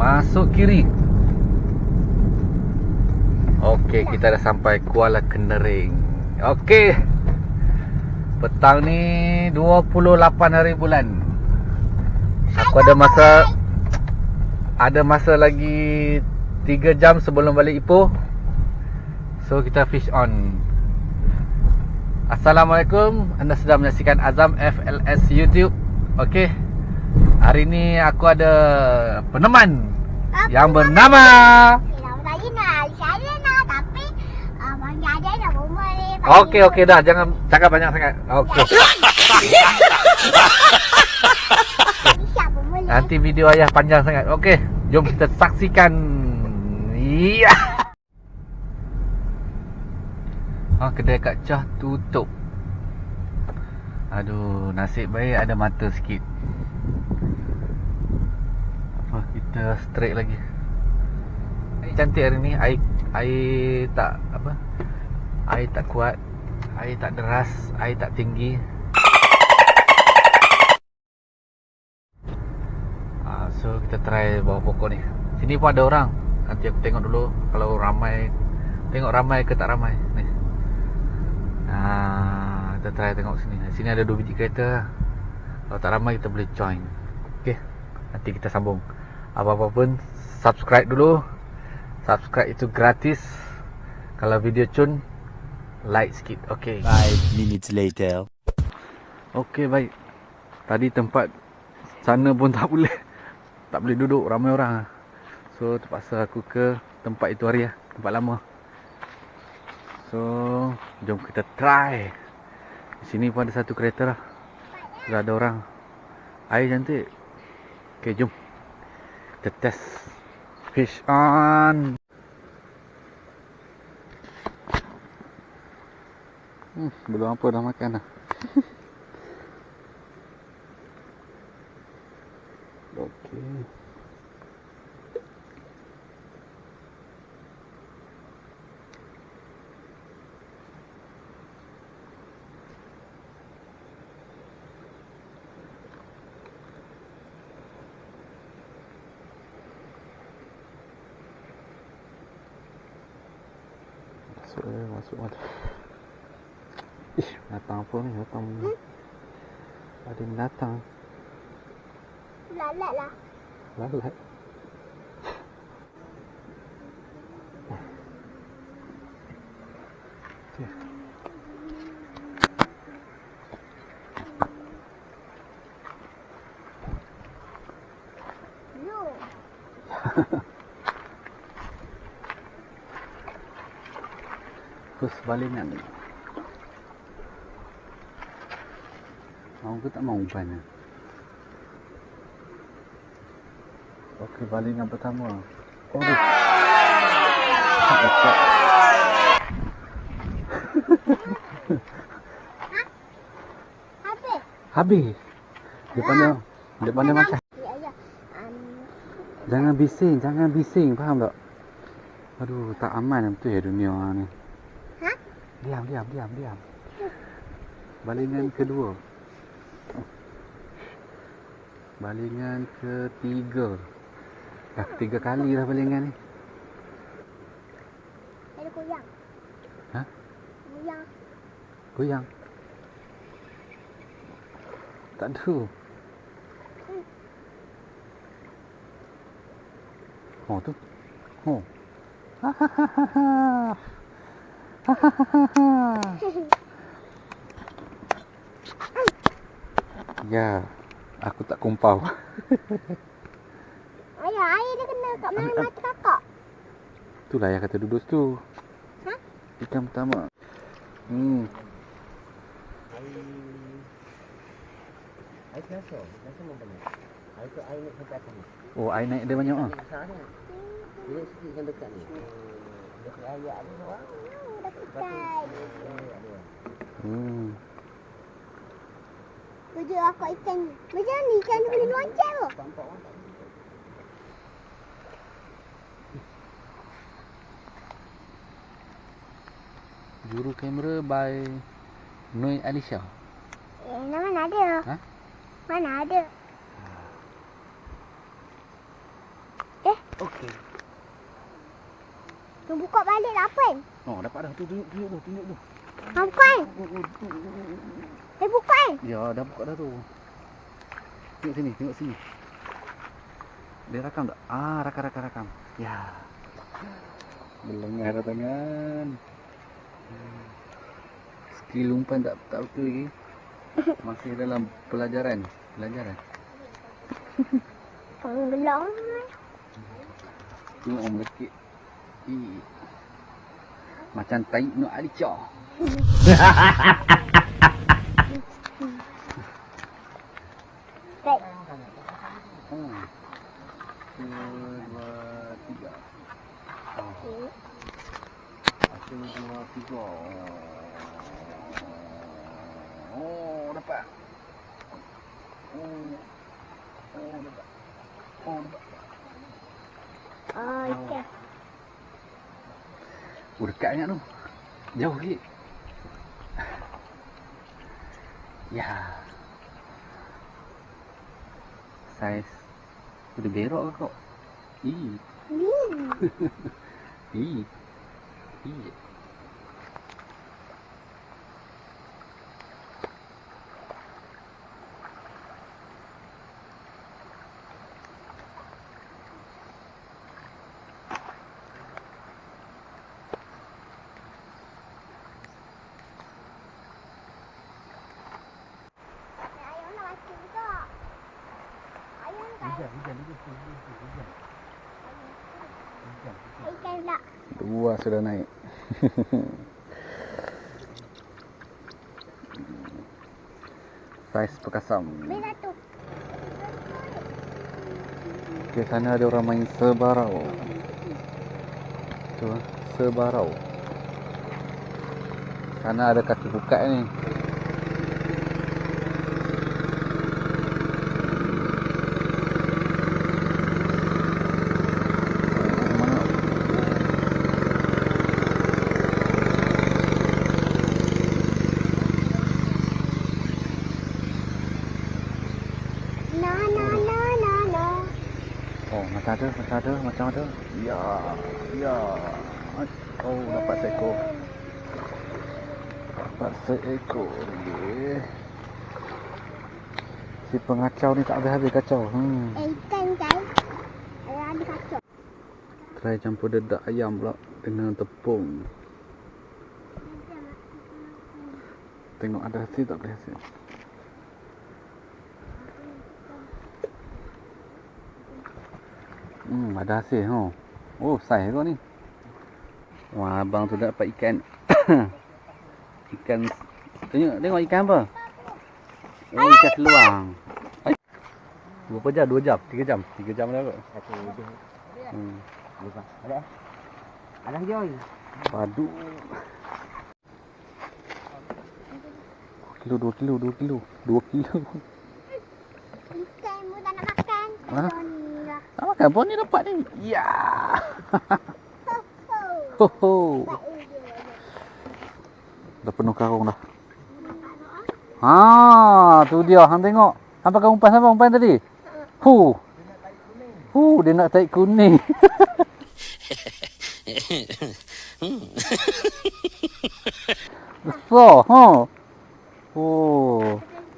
masuk kiri. Okey, kita dah sampai Kuala Kenering. Okey. Petang ni 28 hari bulan. Aku ada masa lagi 3 jam sebelum balik Ipoh. So kita fish on. Assalamualaikum. Anda sedang menyaksikan Azam FLS YouTube. Okey. Hari ni aku ada peneman yang bernama Okey dah, jangan cakap banyak sangat. Okey. Nanti video ayah panjang sangat. Okey, jom kita saksikan. Iya. Kedai Kak Chah tutup. Aduh, nasib baik ada mata sikit. Kita straight lagi. Ini cantik hari ni. Air tak apa? Air tak kuat, air tak deras, air tak tinggi. So kita try bawah pokok ni. Sini pun ada orang. Nanti aku tengok dulu kalau ramai. Tengok ramai ke tak ramai ni. Kita try tengok sini. Sini ada 2 biji kereta. Kalau tak ramai kita boleh join. Okay, nanti kita sambung. Apa-apa pun subscribe dulu. Subscribe itu gratis. Kalau video cun, like sikit. Okay. 5 minutes later. Okay, baik. Tadi tempat sana pun tak boleh duduk, ramai orang. So terpaksa aku ke tempat itu hari lah, tempat lama. So jom kita try. Di sini pun ada satu kereta lah. Sudah ada orang. Air cantik. Okay, jom kita test. Fish on. Belum apa dah makan dah. Okey. Masuk ada. Datang apa ni? Datang. Ada yang datang. Lalat lah. Lalat. No. Terus balingan ni. Mau ke tak mau umpannya? Okey, balingan pertama. Oh, dia. Habis. Dia pandai makan. Jangan bising, faham tak? Aduh, tak aman betul ya dunia ni. Diam. Balingan kedua. Balingan ketiga. Dah 3 kali dah balingan ni. Ada goyang. Ha? Goyang. Goyang. Tak ada. Oh tu. Oh. Ya, aku tak kumpau. Ayah, air dia kena kat mana mata kakak. Itulah yang kata duduk tu. Ha? Ikan pertama. Air biasa macam mana? Air tu air naik sampai atas ni. Oh, air naik dia banyak ah. Besar ni. Dia sikit yang dekat ni. Dekat air ada orang. Dapat ikan. Kerja aku ikan. Macam ni ikan tu boleh loncat tu. Nampak orang tak? Juru kamera by Noi Alisha. Mana ada? Ha? Mana ada? Okey. Tu buka balik lah apa? Oh, dapat dah. Tu tunjuk tu. Ha, buka buka Ya, dah buka dah tu. Tengok sini. Dia rakam tak? Ah, rakam. Ya. Melengah dah tangan. Skill umpan tak betul lagi. Masih dalam pelajaran. Tenggelam. Tengok orang melekit. Macam tai Nur Alicia. Baik. 1, 2, 3. 1, 2, 3. Oh, dapat. Dapat. Okey. Dekat sangat tu. Jauh sikit. Ya. Saiz. Udah berok ke kau? Ih. Ayah nak mati juga. Ayah nak Hujan. ikan pula. Dua sudah naik. Saiz perkasam. Ambil satu. Di sana ada orang main sebarau. Tu, sebarau. Sana ada kaki buka ni. No. Oh, macam ada. Ya. Oh, dapat seekor. Dia. Si pengacau ni tak habis-habis kacau. Ikan guys. Ada kacau. Try campur dedak ayam pula dengan tepung. Tengok ada hasil tak boleh hasil. Ada hasil. Oh, saiz kau ni. Wah, abang tu dapat ikan. Ikan. Tengok ikan apa? Oh, ikan seluang. Berapa jam? 2 jam? 3 jam? 3 jam dah kot. Satu ujung. Lupa. Ada joy. Padu. 2 kilo. Ikan mu tak nak makan. Ha? Ni lah. Tak makan pun ni dapat ni. Ya. Ho. Ho. Baik dia. Dah penuh karung dah. Tu dia. Hang tengok. Hang pakai umpan tadi? Dia nak tarik kuning. Besar,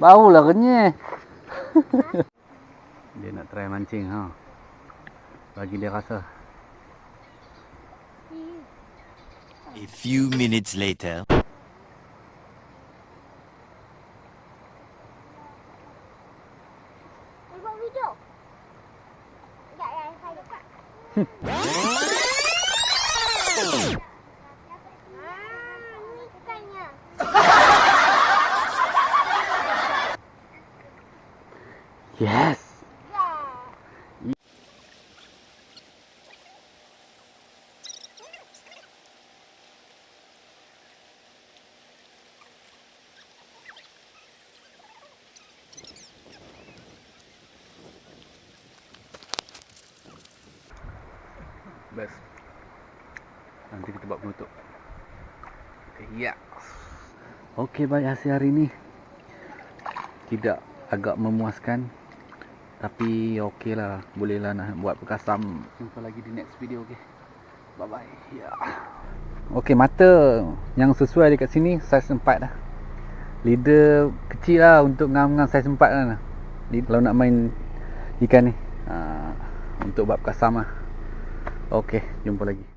baulah renyah. Dia nak try mancing, bagi dia rasa. A few minutes later. Buat video. Sekejap saya dekat. Ni ikannya. Yes. Best. Nanti kita buat penutup. Ya. Okey, baik, hasil hari ni tidak agak memuaskan. Tapi okey lah, boleh lah nak buat perkasam. Jumpa lagi di next video, okey. Bye bye. Ya. Okey, mata yang sesuai dekat sini saiz 4 dah. Leader kecil lah untuk ngam-ngam saiz 4 lah. Kalau nak main ikan ni, untuk buat perkasam lah. Okey, jumpa lagi.